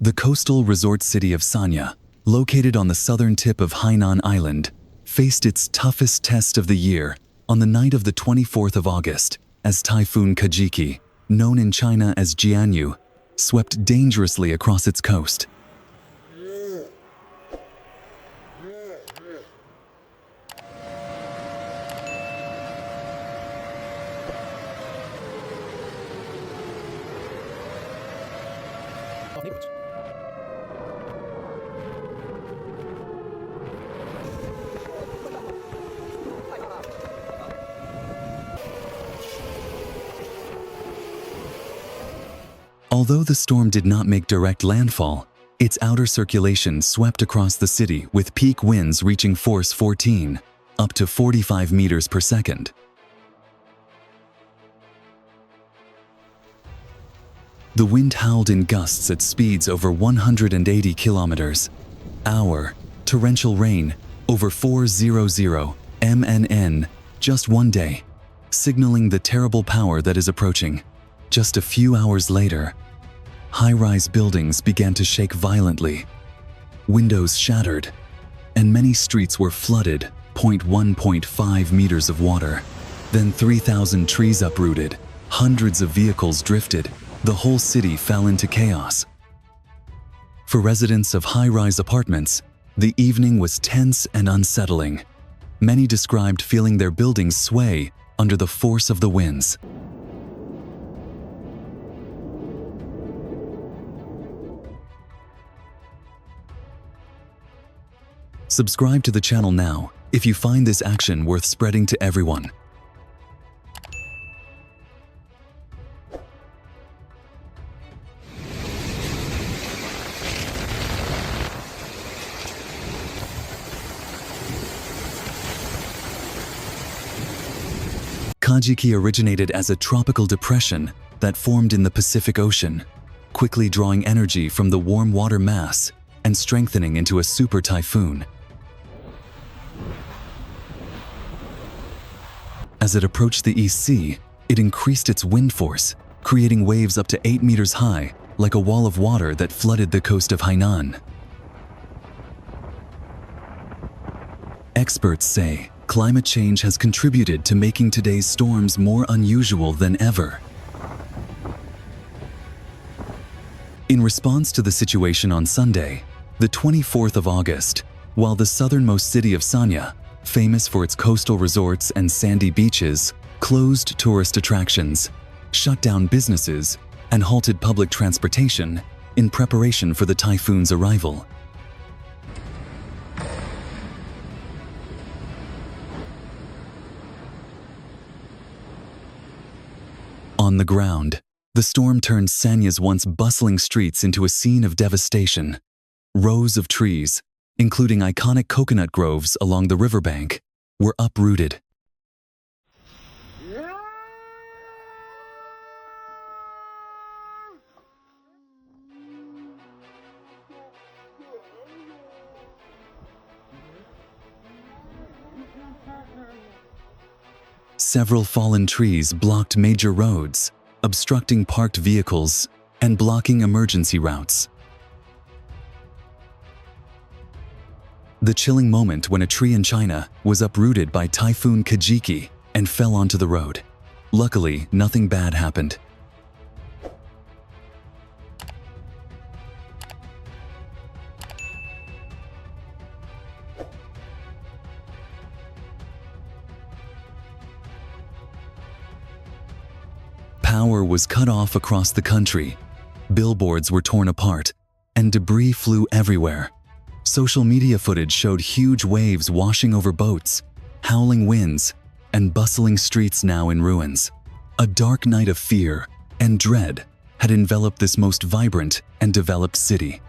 The coastal resort city of Sanya, located on the southern tip of Hainan Island, faced its toughest test of the year on the night of the 24th of August as Typhoon Kajiki, known in China as Jianyu, swept dangerously across its coast. Although the storm did not make direct landfall, its outer circulation swept across the city with peak winds reaching force 14, up to 45 meters per second. The wind howled in gusts at speeds over 180 kilometers per hour, torrential rain over 400 MNN just one day, signaling the terrible power that is approaching. Just a few hours later, high-rise buildings began to shake violently. Windows shattered, and many streets were flooded, 1.5 meters of water. Then 3,000 trees uprooted, hundreds of vehicles drifted, the whole city fell into chaos. For residents of high-rise apartments, the evening was tense and unsettling. Many described feeling their buildings sway under the force of the winds. Subscribe to the channel now if you find this action worth spreading to everyone. Kajiki originated as a tropical depression that formed in the Pacific Ocean, quickly drawing energy from the warm water mass and strengthening into a super typhoon. As it approached the East Sea, it increased its wind force, creating waves up to 8 meters high, like a wall of water that flooded the coast of Hainan. Experts say climate change has contributed to making today's storms more unusual than ever. In response to the situation on Sunday, the 24th of August, while the southernmost city of Sanya, famous for its coastal resorts and sandy beaches, closed tourist attractions, shut down businesses, and halted public transportation in preparation for the typhoon's arrival. On the ground, the storm turned Sanya's once bustling streets into a scene of devastation. Rows of trees, including iconic coconut groves along the riverbank, were uprooted. Several fallen trees blocked major roads, obstructing parked vehicles and blocking emergency routes. The chilling moment when a tree in China was uprooted by Typhoon Kajiki and fell onto the road. Luckily, nothing bad happened. Power was cut off across the country. Billboards were torn apart, and debris flew everywhere. Social media footage showed huge waves washing over boats, howling winds, and bustling streets now in ruins. A dark night of fear and dread had enveloped this most vibrant and developed city.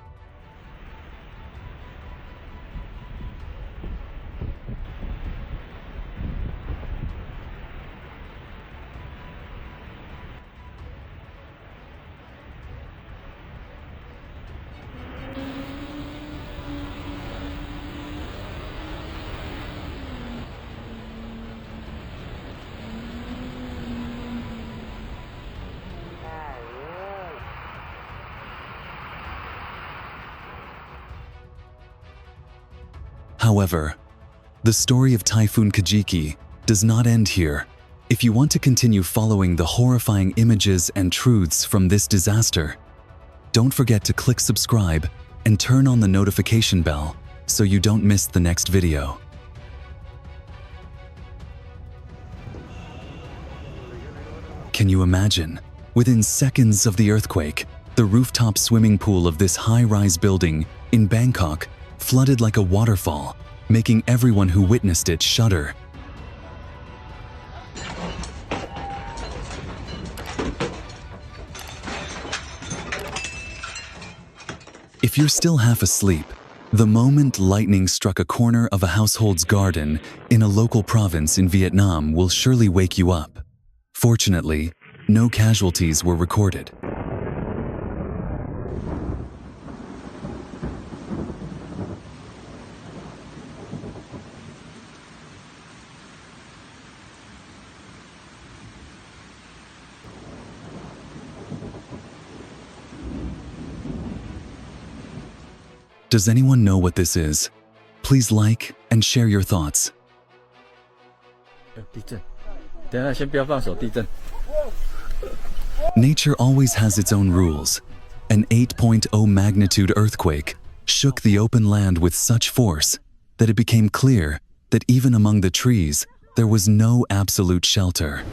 However, the story of Typhoon Kajiki does not end here. If you want to continue following the horrifying images and truths from this disaster, don't forget to click subscribe and turn on the notification bell so you don't miss the next video. Can you imagine? Within seconds of the earthquake, the rooftop swimming pool of this high-rise building in Bangkok flooded like a waterfall, making everyone who witnessed it shudder. If you're still half asleep, the moment lightning struck a corner of a household's garden in a local province in Vietnam will surely wake you up. Fortunately, no casualties were recorded. Does anyone know what this is? Please like and share your thoughts. 地震，等一下先不要放手，地震。 Nature always has its own rules. An 8.0 magnitude earthquake shook the open land with such force that it became clear that even among the trees, there was no absolute shelter.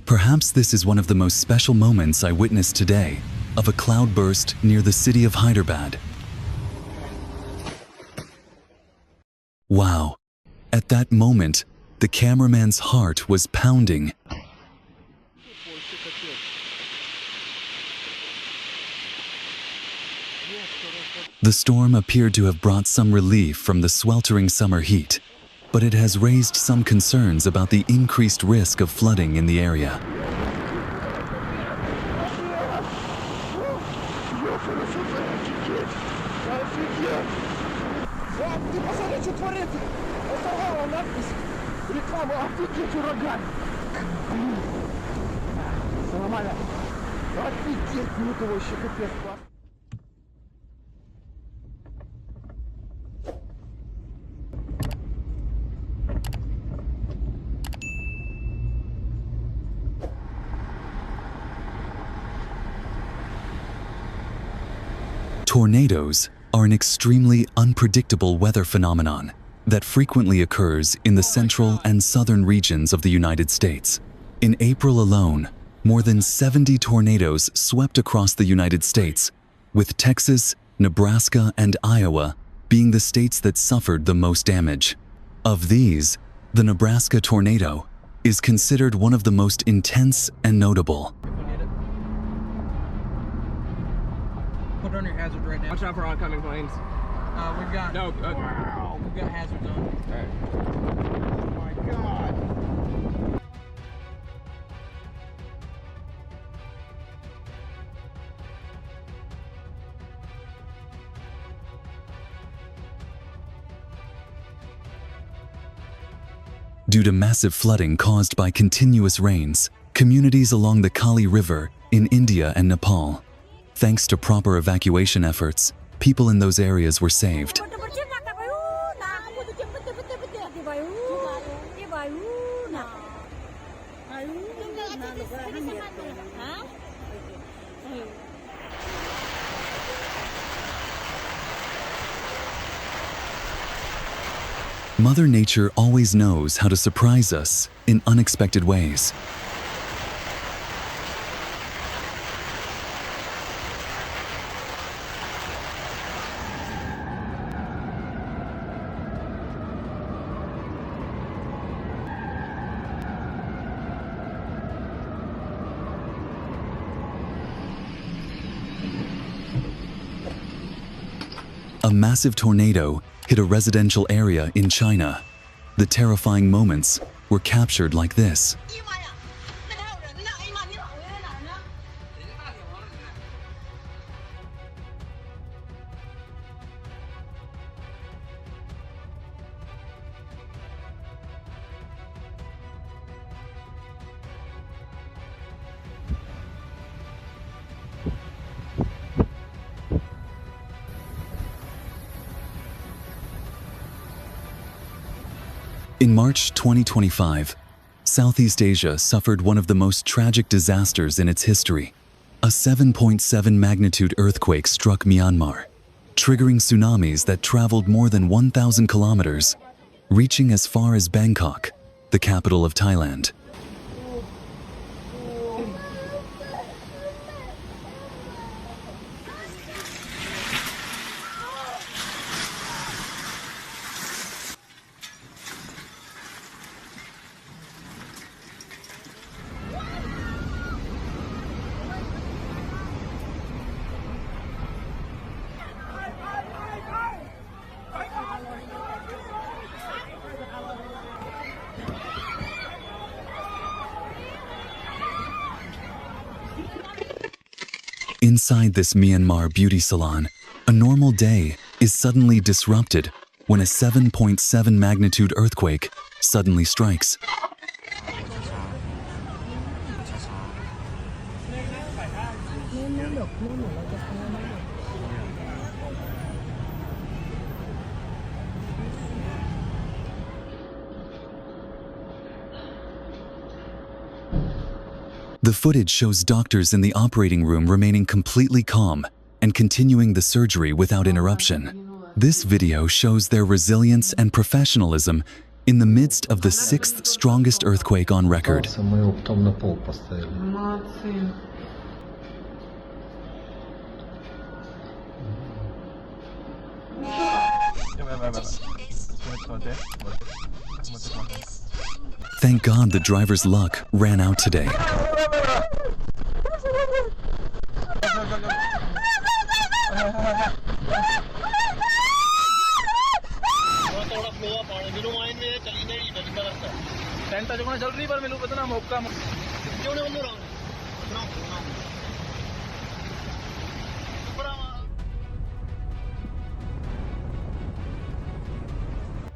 Perhaps this is one of the most special moments I witnessed today of a cloudburst near the city of Hyderabad. Wow. At that moment, the cameraman's heart was pounding. The storm appeared to have brought some relief from the sweltering summer heat, but it has raised some concerns about the increased risk of flooding in the area. Tornadoes are an extremely unpredictable weather phenomenon that frequently occurs in the central and southern regions of the United States. In April alone, more than 70 tornadoes swept across the United States, with Texas, Nebraska, and Iowa being the states that suffered the most damage. Of these, the Nebraska tornado is considered one of the most intense and notable. Put on your hazard right now. Watch out for oncoming planes. We've got we've got hazards on. All right. Oh my God. Due to massive flooding caused by continuous rains, communities along the Kali River in India and Nepal. Thanks to proper evacuation efforts, people in those areas were saved. Mother Nature always knows how to surprise us in unexpected ways. A massive tornado hit a residential area in China. The terrifying moments were captured like this. In March 2025, Southeast Asia suffered one of the most tragic disasters in its history. A 7.7 magnitude earthquake struck Myanmar, triggering tsunamis that traveled more than 1,000 kilometers, reaching as far as Bangkok, the capital of Thailand. Inside this Myanmar beauty salon, a normal day is suddenly disrupted when a 7.7 magnitude earthquake suddenly strikes. The footage shows doctors in the operating room remaining completely calm and continuing the surgery without interruption. This video shows their resilience and professionalism in the midst of the 6th strongest earthquake on record. Thank God the driver's luck ran out today.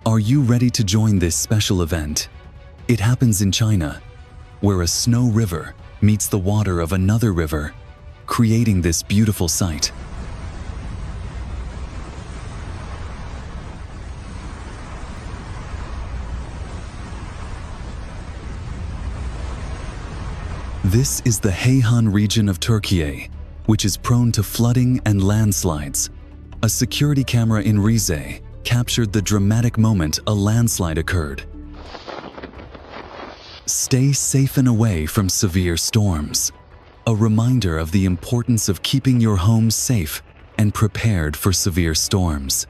Are you ready to join this special event? It happens in China, where a snow river meets the water of another river, creating this beautiful sight. This is the Hainan region of Turkey, which is prone to flooding and landslides. A security camera in Rize captured the dramatic moment a landslide occurred. Stay safe and away from severe storms. A reminder of the importance of keeping your home safe and prepared for severe storms.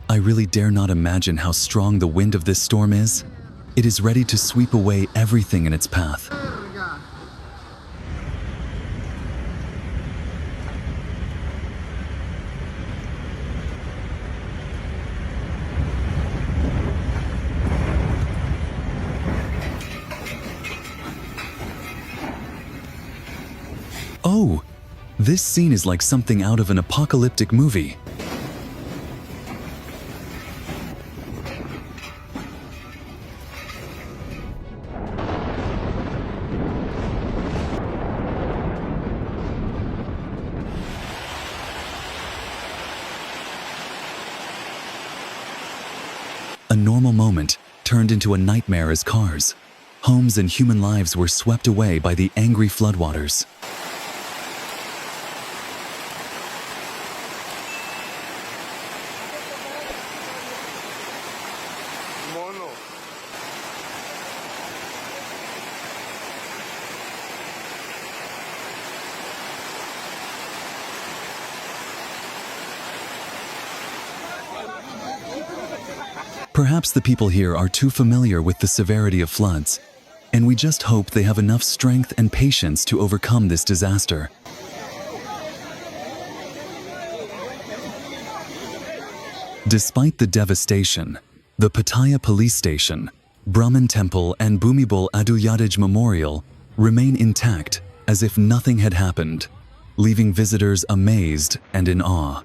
I really dare not imagine how strong the wind of this storm is. It is ready to sweep away everything in its path. Oh, this scene is like something out of an apocalyptic movie. A normal moment turned into a nightmare as cars, homes and human lives were swept away by the angry floodwaters. Perhaps the people here are too familiar with the severity of floods, and we just hope they have enough strength and patience to overcome this disaster. Despite the devastation, the Pattaya Police Station, Brahman Temple and Bhumibol Aduyadej Memorial remain intact as if nothing had happened, leaving visitors amazed and in awe.